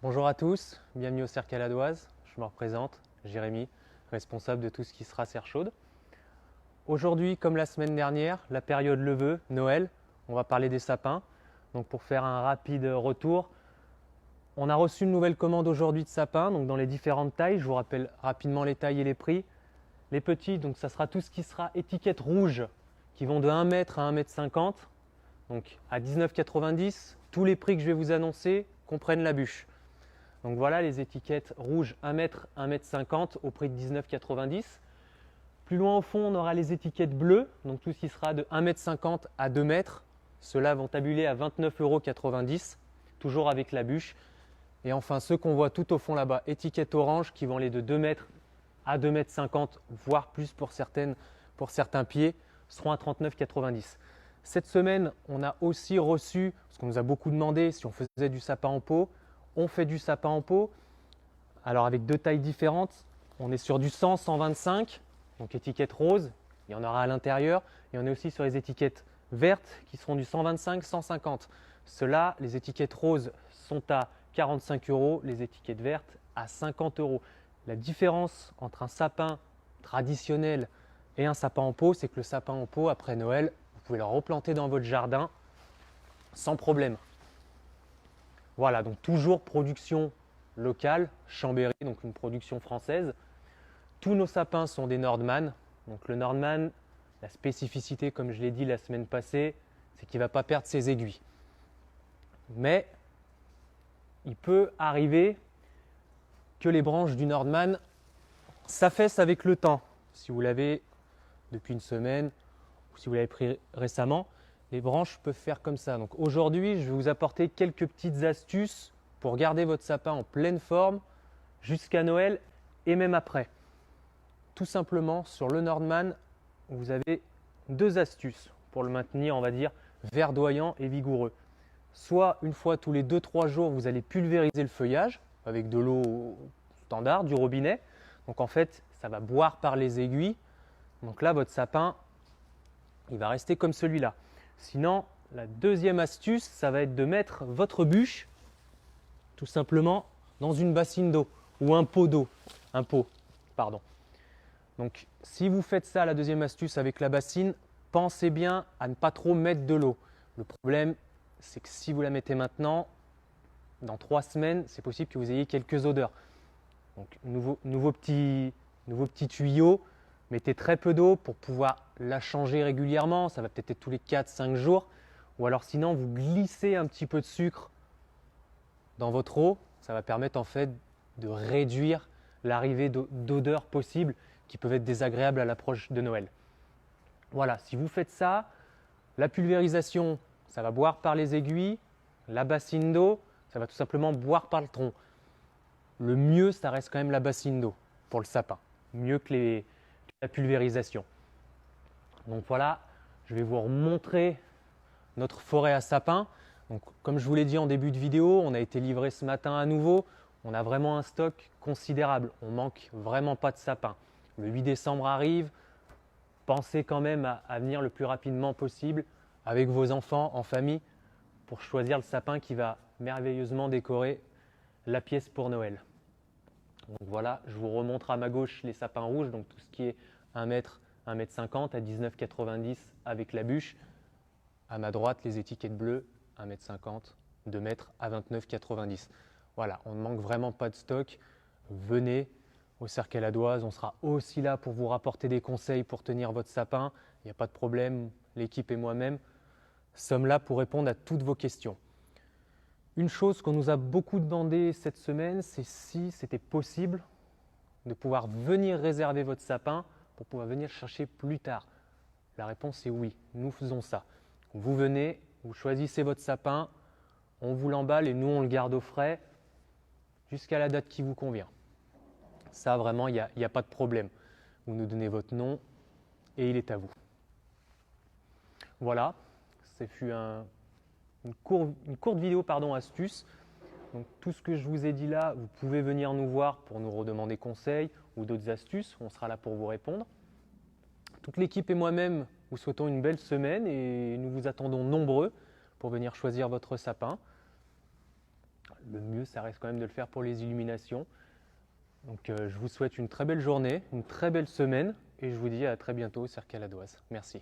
Bonjour à tous, bienvenue au Cercle Caladoise. Je me représente, Jérémy, responsable de tout ce qui sera serre chaude. Aujourd'hui, comme la semaine dernière, la période leveux, Noël, on va parler des sapins. Donc pour faire un rapide retour, on a reçu une nouvelle commande aujourd'hui de sapins, donc dans les différentes tailles. Je vous rappelle rapidement les tailles et les prix. Les petits, donc ça sera tout ce qui sera étiquette rouge, qui vont de 1 mètre à 1 mètre 50. Donc à 19,90, tous les prix que je vais vous annoncer comprennent la bûche. Donc voilà les étiquettes rouges 1 mètre, 1 mètre 50 au prix de 19,90. Plus loin au fond, on aura les étiquettes bleues, donc tout ce qui sera de 1 mètre 50 à 2 mètres. Ceux-là vont tabuler à 29,90 €, toujours avec la bûche. Et enfin ceux qu'on voit tout au fond là-bas, étiquette orange, qui vont aller de 2 mètres à 2 mètres 50, voire plus pour certains pieds, seront à 39,90 €. Cette semaine, on a aussi reçu, parce qu'on nous a beaucoup demandé si on faisait du sapin en pot, on fait du sapin en pot, alors avec deux tailles différentes. On est sur du 100, 125, donc étiquette rose, il y en aura à l'intérieur. Et on est aussi sur les étiquettes vertes qui seront du 125, 150. Ceux-là, les étiquettes roses sont à 45 €, les étiquettes vertes à 50 €. La différence entre un sapin traditionnel et un sapin en pot, c'est que le sapin en pot, après Noël, vous pouvez le replanter dans votre jardin sans problème. Voilà, donc toujours production locale, Chambéry, donc une production française. Tous nos sapins sont des Nordman. Donc le Nordman, la spécificité, comme je l'ai dit la semaine passée, c'est qu'il ne va pas perdre ses aiguilles. Mais il peut arriver que les branches du Nordman s'affaissent avec le temps. Si vous l'avez depuis une semaine ou si vous l'avez pris récemment, les branches peuvent faire comme ça. Donc aujourd'hui, je vais vous apporter quelques petites astuces pour garder votre sapin en pleine forme jusqu'à Noël et même après. Tout simplement, sur le Nordman, vous avez deux astuces pour le maintenir, on va dire, verdoyant et vigoureux. Soit une fois tous les 2-3 jours, vous allez pulvériser le feuillage avec de l'eau standard, du robinet. Donc en fait, ça va boire par les aiguilles. Donc là, votre sapin, il va rester comme celui-là. Sinon, la deuxième astuce, ça va être de mettre votre bûche tout simplement dans une bassine d'eau ou un pot d'eau. Un pot, pardon. Donc si vous faites ça, la deuxième astuce avec la bassine, pensez bien à ne pas trop mettre de l'eau. Le problème, c'est que si vous la mettez maintenant, dans 3 semaines, c'est possible que vous ayez quelques odeurs. Donc nouveau petit tuyau, mettez très peu d'eau pour pouvoir la changer régulièrement. Ça va peut-être être tous les 4-5 jours. Ou alors sinon, vous glissez un petit peu de sucre dans votre eau. Ça va permettre en fait de réduire l'arrivée d'odeurs possibles qui peuvent être désagréables à l'approche de Noël. Voilà, si vous faites ça, la pulvérisation, ça va boire par les aiguilles. La bassine d'eau, ça va tout simplement boire par le tronc. Le mieux, ça reste quand même la bassine d'eau pour le sapin, mieux que la pulvérisation. Donc voilà, je vais vous remontrer notre forêt à sapin. Donc, comme je vous l'ai dit en début de vidéo, on a été livré ce matin à nouveau. On a vraiment un stock considérable. On manque vraiment pas de sapin. Le 8 décembre arrive. Pensez quand même à venir le plus rapidement possible avec vos enfants en famille pour choisir le sapin qui va merveilleusement décorer la pièce pour Noël. Donc voilà, je vous remontre à ma gauche les sapins rouges, donc tout ce qui est 1 mètre, 1 mètre 50 à 19,90 € avec la bûche. À ma droite, les étiquettes bleues, 1 mètre 50, 2 mètres à 29,90 €. Voilà, on ne manque vraiment pas de stock. Venez au Cercle Caladoise, on sera aussi là pour vous rapporter des conseils pour tenir votre sapin. Il n'y a pas de problème, l'équipe et moi-même sommes là pour répondre à toutes vos questions. Une chose qu'on nous a beaucoup demandé cette semaine, c'est si c'était possible de pouvoir venir réserver votre sapin pour pouvoir venir le chercher plus tard. La réponse est oui, nous faisons ça. Vous venez, vous choisissez votre sapin, on vous l'emballe et nous on le garde au frais jusqu'à la date qui vous convient. Ça vraiment, il n'y a pas de problème. Vous nous donnez votre nom et il est à vous. Voilà, ça fut une courte vidéo astuce. Donc, tout ce que je vous ai dit là, vous pouvez venir nous voir pour nous redemander conseil ou d'autres astuces. On sera là pour vous répondre. Toute l'équipe et moi-même vous souhaitons une belle semaine et nous vous attendons nombreux pour venir choisir votre sapin. le mieux, ça reste quand même de le faire pour les illuminations. Donc je vous souhaite une très belle journée, une très belle semaine et je vous dis à très bientôt au Cercle à la Doise. Merci.